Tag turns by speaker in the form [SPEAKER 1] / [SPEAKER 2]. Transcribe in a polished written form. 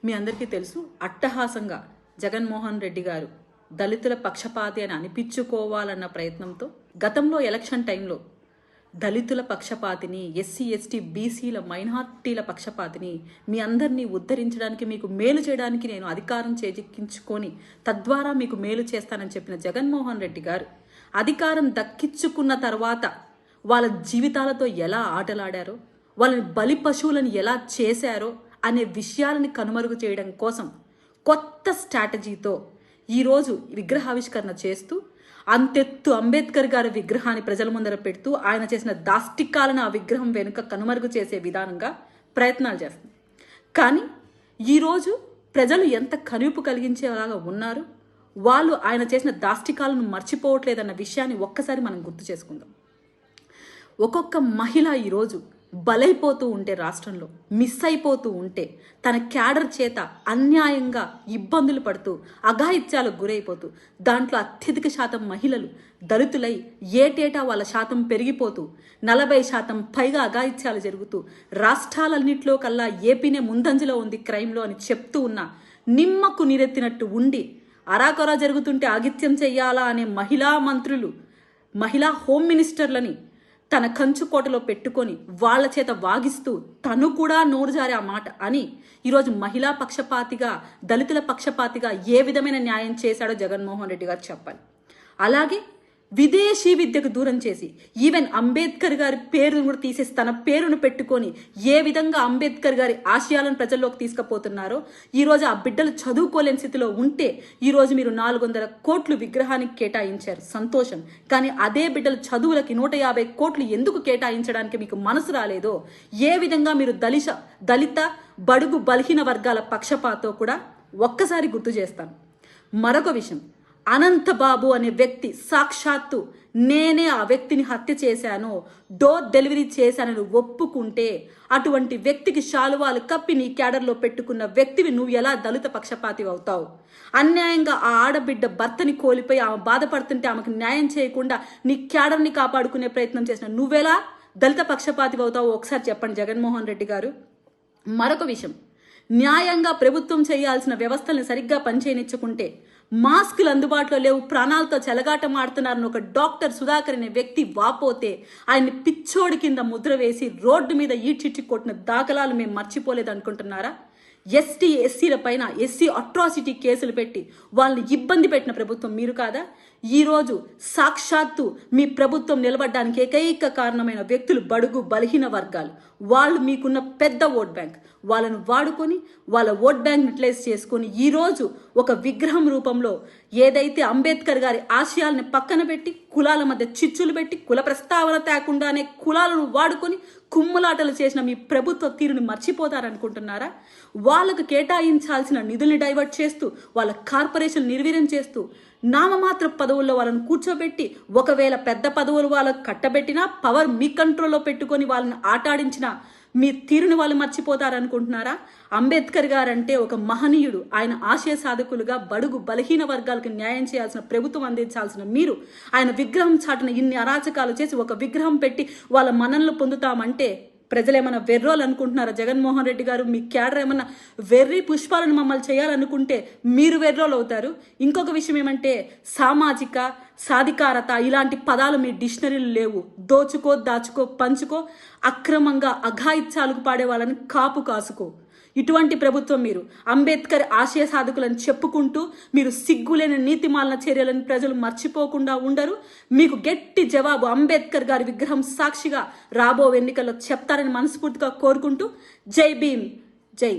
[SPEAKER 1] మీ అందరికీ తెలుసు, అట్టహాసంగా జగన్మోహన్ రెడ్డి గారు దళితుల పక్షపాతి అని అనిపించుకోవాలన్న ప్రయత్నంతో గతంలో ఎలక్షన్ టైంలో దళితుల పక్షపాతిని, ఎస్సీ ఎస్టీ బీసీల మైనార్టీల పక్షపాతిని, మీ అందరినీ ఉద్ధరించడానికి, మీకు మేలు చేయడానికి నేను అధికారం చేజిక్కించుకొని తద్వారా మీకు మేలు చేస్తానని చెప్పిన జగన్మోహన్ రెడ్డి గారు అధికారం దక్కించుకున్న తర్వాత వాళ్ళ జీవితాలతో ఎలా ఆటలాడారో, వాళ్ళని బలి పశువులను ఎలా చేశారో అనే విషయాలని కనుమరుగు చేయడం కోసం కొత్త స్ట్రాటజీతో ఈరోజు విగ్రహావిష్కరణ చేస్తూ అంతెత్తు అంబేద్కర్ గారి విగ్రహాన్ని ప్రజల ముందర పెడుతూ ఆయన చేసిన దాష్టికాలను ఆ విగ్రహం వెనుక కనుమరుగు చేసే విధానంగా ప్రయత్నాలు చేస్తుంది. కానీ ఈరోజు ప్రజలు ఎంత కనువిప్పు కలిగించేలాగా ఉన్నారు, వాళ్ళు ఆయన చేసిన దాష్టికాలను మర్చిపోవట్లేదన్న విషయాన్ని ఒక్కసారి మనం గుర్తు చేసుకుందాం. ఒక్కొక్క మహిళ ఈరోజు బలైపోతూ ఉంటే, రాష్ట్రంలో మిస్ అయిపోతూ ఉంటే, తన క్యాడర్ చేత అన్యాయంగా ఇబ్బందులు పడుతూ అఘాయిత్యాలకు గురైపోతూ, దాంట్లో అత్యధిక శాతం మహిళలు దళితులై ఏటేటా వాళ్ళ శాతం పెరిగిపోతూ 40% పైగా అఘాయిత్యాలు జరుగుతూ రాష్ట్రాలన్నింటిలో కల్లా ఏపీనే ముందంజలో ఉంది క్రైమ్లో అని చెప్తూ ఉన్న, నిమ్మకు నీరెత్తినట్టు ఉండి అరాకొరా జరుగుతుంటే ఆగిత్యం చెయ్యాలా అనే మహిళా మంత్రులు, మహిళా హోమ్ మినిస్టర్లని తన కంచుకోటలో పెట్టుకొని వాళ్ళ చేత వాగిస్తూ తను కూడా నోరు జారే ఆ మాట అని ఈరోజు మహిళా పక్షపాతిగా, దళితుల పక్షపాతిగా ఏ విధమైన న్యాయం చేశాడో జగన్మోహన్ రెడ్డి గారు చెప్పాలి. అలాగే విదేశీ విద్యకు దూరం చేసి ఈవెన్ అంబేద్కర్ గారి పేరును కూడా తీసేసి తన పేరును పెట్టుకొని ఏ విధంగా అంబేద్కర్ గారి ఆశయాలను ప్రజల్లోకి తీసుకుపోతున్నారో, ఈరోజు ఆ బిడ్డలు చదువుకోలేని స్థితిలో ఉంటే ఈరోజు మీరు 400 కోట్లు విగ్రహానికి కేటాయించారు, సంతోషం. కానీ అదే బిడ్డలు చదువులకి 150 కోట్లు ఎందుకు కేటాయించడానికి మీకు మనసు రాలేదో, ఏ విధంగా మీరు దళిత బడుగు బలహీన వర్గాల పక్షపాతో కూడా ఒక్కసారి గుర్తు చేస్తాను. మరొక విషయం, అనంతబాబు అనే వ్యక్తి సాక్షాత్తు నేనే ఆ వ్యక్తిని హత్య చేశాను, డోర్ డెలివరీ చేశానని ఒప్పుకుంటే, అటువంటి వ్యక్తికి శాలువాలు కప్పి నీ క్యాడర్లో పెట్టుకున్న వ్యక్తివి నువ్వు ఎలా దళిత పక్షపాతి అవుతావు? అన్యాయంగా ఆ ఆడబిడ్డ భర్తని కోల్పోయి ఆమె బాధపడుతుంటే ఆమెకు న్యాయం చేయకుండా నీ క్యాడర్ని కాపాడుకునే ప్రయత్నం చేసిన నువ్వెలా దళిత పక్షపాతి అవుతావు? ఒకసారి చెప్పండి జగన్మోహన్ రెడ్డి గారు. మరొక విషయం, న్యాయంగా ప్రభుత్వం చేయాల్సిన వ్యవస్థల్ని సరిగ్గా పనిచేయనిచ్చుకుంటే మాస్కులు అందుబాటులో లేవు, ప్రాణాలతో చెలగాటం ఆడుతున్నారని ఒక డాక్టర్ సుధాకర్ అనే వ్యక్తి వాపోతే ఆయన్ని పిచ్చోడి కింద ముద్ర వేసి రోడ్డు మీద ఈడ్చిచ్చి కొట్టిన దాఖలాలు మేము మర్చిపోలేదు అనుకుంటున్నారా? ఎస్టీ ఎస్సీల పైన ఎస్సీ అట్రాసిటీ కేసులు పెట్టి వాళ్ళని ఇబ్బంది పెట్టిన ప్రభుత్వం మీరు కాదా? ఈరోజు సాక్షాత్తు మీ ప్రభుత్వం నిలబడడానికి ఏకైక కారణమైన వ్యక్తులు బడుగు బలహీన వర్గాలు. వాళ్ళు మీకున్న పెద్ద ఓట్ బ్యాంక్, వాళ్ళను వాడుకొని వాళ్ళ ఓట్ బ్యాంక్ యూటిలైజ్ చేసుకొని ఈరోజు ఒక విగ్రహం రూపంలో ఏదైతే అంబేద్కర్ గారి ఆశయాల్ని పక్కన పెట్టి కులాల మధ్య చిచ్చులు పెట్టి కుల ప్రస్తావన తేకుండానే కులాలను వాడుకొని కుమ్ములాటలు చేసిన మీ ప్రభుత్వ తీరుని మర్చిపోతారనుకుంటున్నారా? వాళ్ళకు కేటాయించాల్సిన నిధుల్ని డైవర్ట్ చేస్తూ, వాళ్ళ కార్పొరేషన్ నిర్వీర్యం చేస్తూ, నామమాత్ర పదవుల్లో వాళ్ళని కూర్చోబెట్టి, ఒకవేళ పెద్ద పదవులు వాళ్ళకు కట్టబెట్టినా పవర్ మీ కంట్రోల్లో పెట్టుకొని వాళ్ళని ఆటాడించిన మీ తీరుని వాళ్ళు మర్చిపోతారనుకుంటున్నారా? అంబేద్కర్ గారంటే ఒక మహనీయుడు. ఆయన ఆశయ సాధకులుగా బడుగు బలహీన వర్గాలకు న్యాయం చేయాల్సిన ప్రభుత్వం అందించాల్సిన మీరు ఆయన విగ్రహం చాటున ఇన్ని అరాచకాలు చేసి ఒక విగ్రహం పెట్టి వాళ్ళ మనల్ని పొందుతామంటే ప్రజలు ఏమన్నా వెర్రోలు అనుకుంటున్నారా? జగన్మోహన్ రెడ్డి గారు మీ క్యాడర్ ఏమన్నా వెర్రి పుష్పాలను మమ్మల్ని చేయాలనుకుంటే మీరు వెర్రోలు అవుతారు. ఇంకొక విషయం ఏమంటే, సామాజిక సాధికారత ఇలాంటి పదాలు మీ డిక్షనరీలు లేవు. దోచుకో, దాచుకో, పంచుకో, అక్రమంగా అఘాయిత్యాలకు పాడే వాళ్ళని కాపు కాసుకో. ఇటువంటి ప్రభుత్వం మీరు. అంబేద్కర్ ఆశయ సాధకులను చెప్పుకుంటూ మీరు సిగ్గులేని నీతిమాలిన చర్యలను ప్రజలు మర్చిపోకుండా ఉండరు. మీకు గట్టి జవాబు అంబేద్కర్ గారి విగ్రహం సాక్షిగా రాబో ఎన్నికల్లో చెప్తారని మనస్ఫూర్తిగా కోరుకుంటూ జై భీమ్, జై